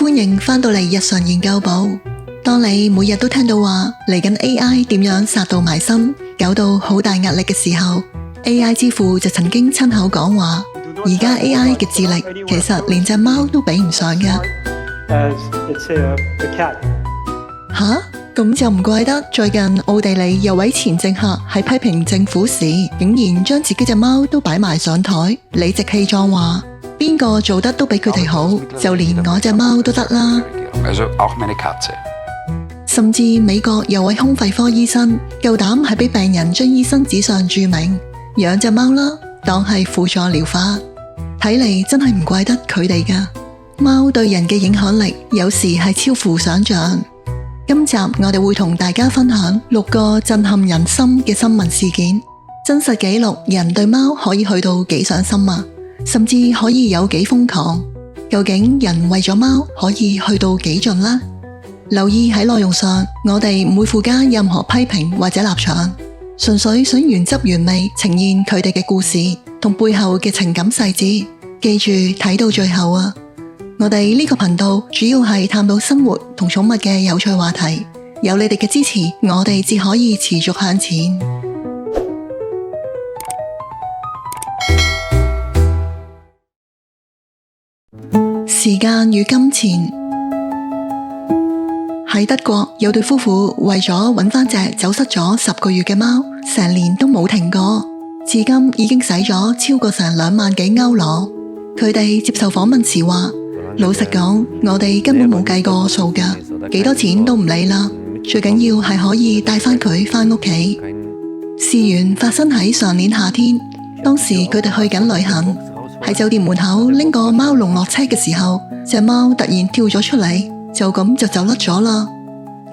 歡迎返到嚟日常研究部。當你每日都聽到話嚟緊 AI 點樣殺到埋身，搞到好大壓力嘅時候， AI 之父就曾經親口講話，而家 AI 嘅智力其實連隻貓都比唔上嘅。吓？咁就唔怪得最近奧地利有位前政客喺批評政府時，竟然將自己隻貓都擺埋上台，理直氣壯話邊個做得都比佢哋好，就連我隻貓都得啦。甚至美國有位胸肺科醫生夠膽喺俾病人將醫生紙上注明養隻貓啦，當係輔助療法。睇嚟真係唔怪得佢哋㗎，貓對人嘅影響力有時係超乎想象。今集我哋會同大家分享6個震撼人心嘅新聞事件，真實記錄人對貓可以去到幾上心啊，甚至可以有幾瘋狂。究竟人為咗貓可以去到幾盡呢？留意喺內容上，我哋唔會附加任何批評或者立場，純粹想原汁原味呈現佢哋嘅故事同背後嘅情感細節。記住睇到最後啊！我哋呢個頻道主要係探討生活同寵物嘅有趣話題，有你哋嘅支持，我哋至可以持續向前。時間與金錢。喺德國有對夫婦為咗揾返隻走失咗10個月嘅貓，成年都冇停過，至今已經使咗超過成2萬幾歐羅。佢哋接受訪問時話，老實講，我哋根本冇計過數㗎，幾多錢都唔理啦，最緊要係可以帶返佢返屋企。事源發生喺上年夏天，當時佢哋去緊旅行，喺酒店門口拎個貓籠落車嘅時候，隻貓突然跳咗出嚟，就咁就走甩咗啦。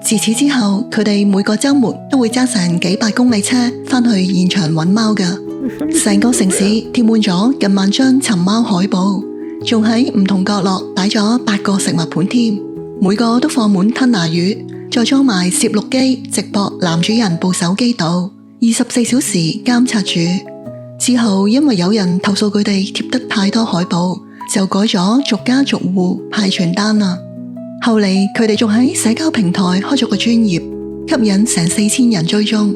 自此之後，佢哋每個週末都會揸成幾百公里車返去現場揾貓㗎，成個城市貼滿咗近萬張尋貓海報，仲喺唔同角落擺咗8個食物盤添，每個都放滿吞拿魚，再裝埋攝錄機直播男主人部手機度，24小時監察住。之後因為有人投訴佢哋貼得太多海報，就改咗逐家逐戶派傳單啦。後嚟佢哋仲喺社交平台開咗個專頁，吸引成4000人追蹤。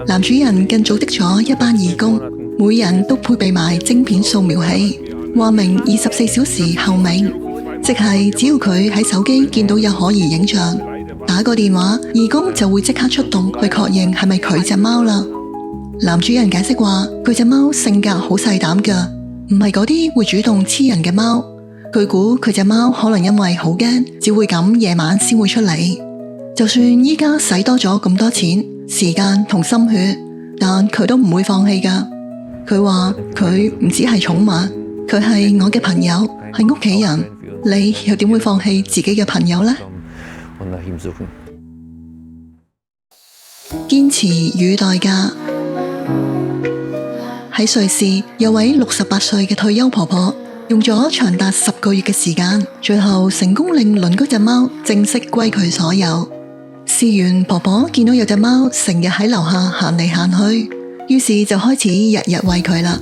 男主人更組織咗一班義工，每人都配備埋晶片掃描器，話明24小時候命，即係只要佢喺手機見到有可疑影像，打個電話，義工就會即刻出動去確認係咪佢隻貓啦。男主人解釋話，佢隻貓性格好細膽㗎，唔係嗰啲會主動黐人嘅貓。佢估佢隻貓可能因為好驚，只會咁夜晚先會出嚟。就算依家使多咗咁多錢、時間同心血，但佢都唔會放棄㗎。佢話佢唔只係寵物，佢係我嘅朋友，係屋企人。你又點會放棄自己嘅朋友呢？堅持與代價。喺瑞士有位68歲嘅退休婆婆，用咗長達10個月嘅時間，最後成功令鄰居隻貓正式歸佢所有。事緣婆婆見到有隻貓成日喺樓下行嚟行去，於是就開始日日餵佢啦。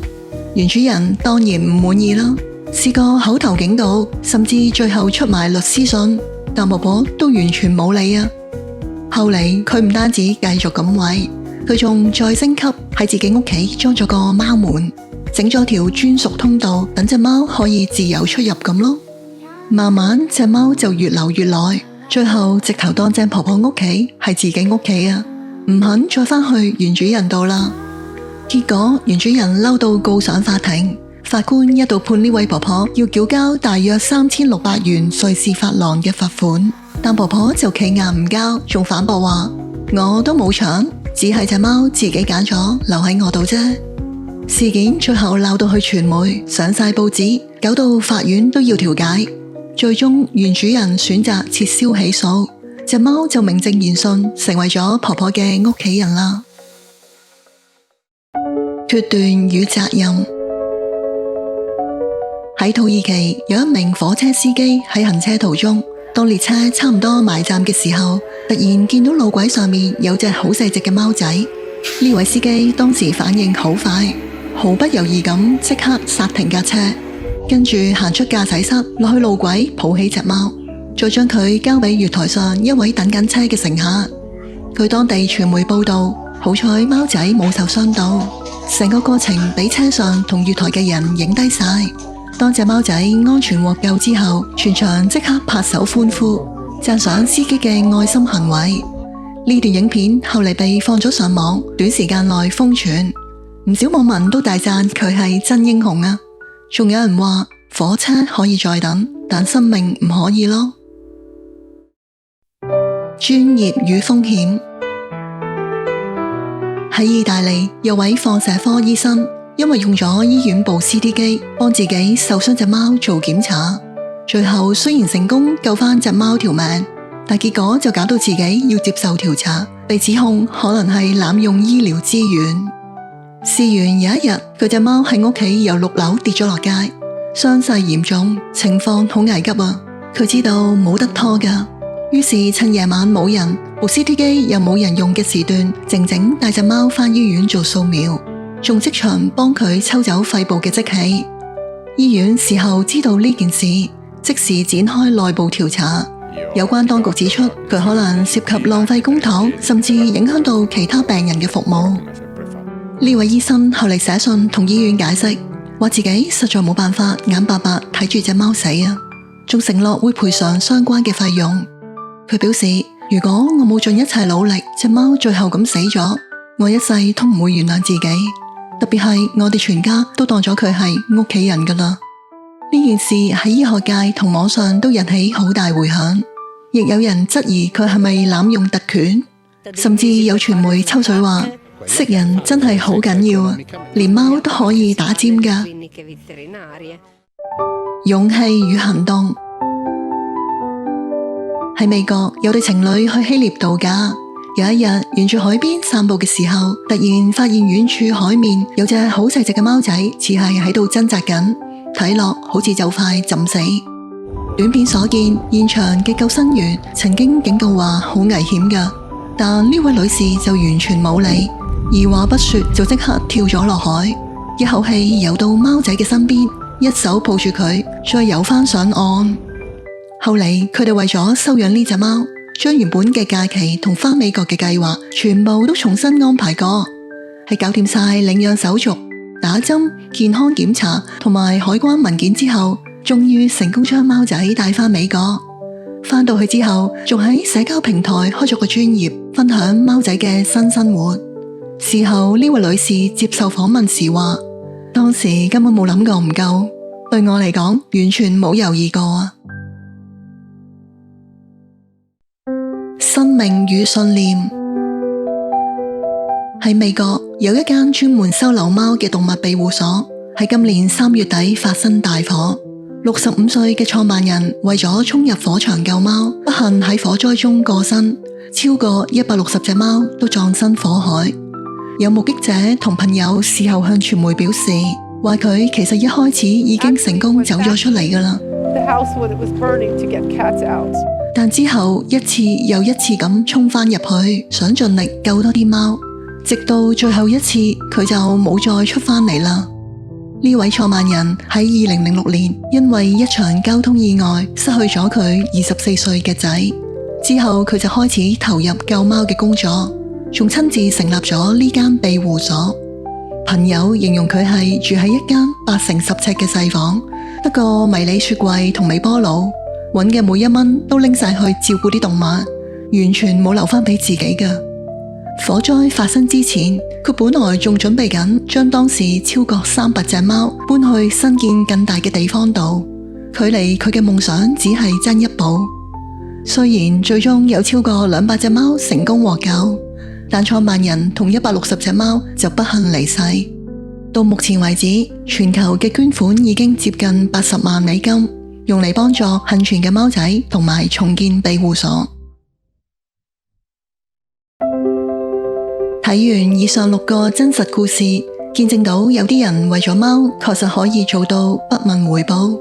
原主人當然唔滿意啦，試過口頭警告，甚至最後出埋律師信，但婆婆都完全冇理啊。後嚟佢唔單止繼續咁餵，佢仲再升級，喺自己屋企裝咗個貓門，整咗條專屬通道，等隻貓可以自由出入咁咯。慢慢隻貓就越留越耐，最後直頭當正婆婆屋企係自己屋企啊，唔肯再返去原主人度啦。結果原主人嬲到告上法庭，法官一度判呢位婆婆要繳交大約3600元瑞士法郎嘅罰款，但婆婆就企硬唔交，仲反駁話我都冇搶，只係隻貓自己揀咗留喺我度啫。事件最後鬧到去傳媒，上晒報紙，搞到法院都要調解。最終原主人選擇撤銷起訴，隻貓就名正言順成為咗婆婆嘅屋企人啦。決斷與責任。喺土耳其有一名火車司機喺行車途中，當列車差唔多埋站嘅時候，突然見到路軌上面有隻好細隻嘅貓仔。呢位司機當時反應好快，毫不猶豫咁即刻剎停架車，跟住行出駕駛室，落去路軌抱起隻貓。再將佢交俾月台上一位等緊車嘅乘客。據當地傳媒報道，好彩貓仔冇受傷到，成個過程俾車上同月台嘅人影低晒。當隻貓仔安全獲救之後，全場即刻拍手歡呼，讚賞司機嘅愛心行為。呢段影片後嚟被放咗上網，短時間內瘋傳，唔少網民都大讚佢係真英雄啊！仲有人話火車可以再等，但生命唔可以咯。專業與風險。喺意大利有位放射科醫生，因為用咗醫院部 CT 機幫自己受傷隻貓做檢查，最後雖然成功救返隻貓條命，但結果就搞到自己要接受調查，被指控可能係濫用醫療資源。事緣有一日，佢隻貓喺屋企由6樓跌咗落街，傷勢嚴重，情況好危急啊！佢知道冇得拖㗎，於是趁夜晚冇人，部 CT 機又冇人用嘅時段，靜靜帶隻貓返醫院做掃描，仲即場幫佢抽走肺部嘅積氣。醫院事後知道呢件事，即時展開內部調查。有關當局指出，佢可能涉及浪費公帑，甚至影響到其他病人嘅服務。呢位醫生後嚟寫信同醫院解釋，話自己實在冇辦法眼白白睇住隻貓死啊，仲承諾會賠償相關嘅費用。佢表示，如果我冇盡一切努力，隻貓最後咁死咗，我一世都唔會原諒自己。特別係我哋全家都當咗佢係屋企人㗎啦。呢件事喺醫學界同網上都引起好大迴響，亦有人質疑佢係咪濫用特權，甚至有傳媒抽水話，識人真係好緊要啊，連貓都可以打尖㗎。勇氣與行動。喺美國有對情侶去希臘度假，有一日沿住海邊散步嘅時候，突然發現遠處海面有隻好細隻嘅貓仔，似係喺度掙扎緊，睇落好似就快浸死。短片所見，現場嘅救生員曾經警告話好危險㗎，但呢位女士就完全冇理，二話不說就即刻跳咗落海，一口氣游到貓仔嘅身邊，一手抱住佢，再游返上岸。後嚟佢哋為咗收養呢隻貓，將原本嘅假期同返美國嘅計劃全部都重新安排過，喺搞掂晒領養手續、打針、健康檢查同埋海關文件之後，終於成功將貓仔帶返美國。返到去之後，仲喺社交平台開咗個專頁，分享貓仔嘅新生活。事後呢位女士接受訪問時話，當時根本冇諗過唔救，對我嚟講完全冇猶豫過啊。生命與信念。喺美國有一間專門收留貓嘅動物庇護所，喺今年3月底發生大火。65歲嘅創辦人為咗衝入火場救貓，不幸喺火災中過身，超過160隻貓都葬身火海。有目擊者同朋友事後向傳媒表示，話佢其實一開始已經成功走咗出嚟㗎喇。但之後一次又一次咁衝返入去，想盡力救多啲貓，直到最後一次佢就冇再出返嚟啦。呢位創辦人喺2006年因為一場交通意外失去咗佢24歲嘅仔，之後佢就開始投入救貓嘅工作，仲親自成立咗呢間庇護所。朋友形容佢係住喺一間8乘10尺嘅細房，得個迷你雪櫃同微波爐，揾嘅每一蚊都拎晒去照顧啲動物，完全冇留返俾自己㗎。火災發生之前，佢本來仲準備緊將當時超過300隻貓搬去新建更大嘅地方度，距離佢嘅夢想只係爭一步。雖然最終有超過200隻貓成功獲救，但創辦人同160隻貓就不幸離世。到目前為止，全球嘅捐款已經接近80萬美金，用嚟幫助幸存嘅貓仔同埋重建庇護所。睇完以上6個真實故事，見證到有啲人為咗貓確實可以做到不問回報，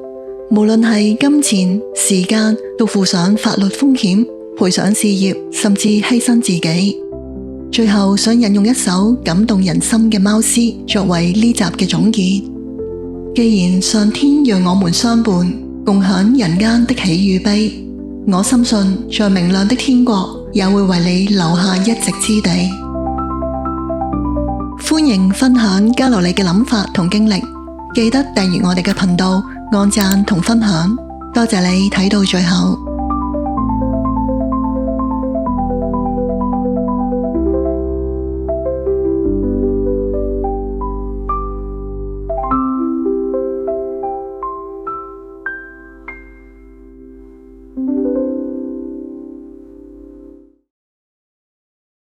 無論係金錢、時間，都付上法律風險，賠上事業，甚至犧牲自己。最後想引用一首感動人心嘅貓詩作為呢集嘅總結。既然上天讓我們相伴，共享人間的喜與悲，我深信在明亮的天國也會為你留下一席之地。歡迎分享交流你嘅諗法同經歷，記得訂閱我哋嘅頻道，按讚同分享。多謝你睇到最後。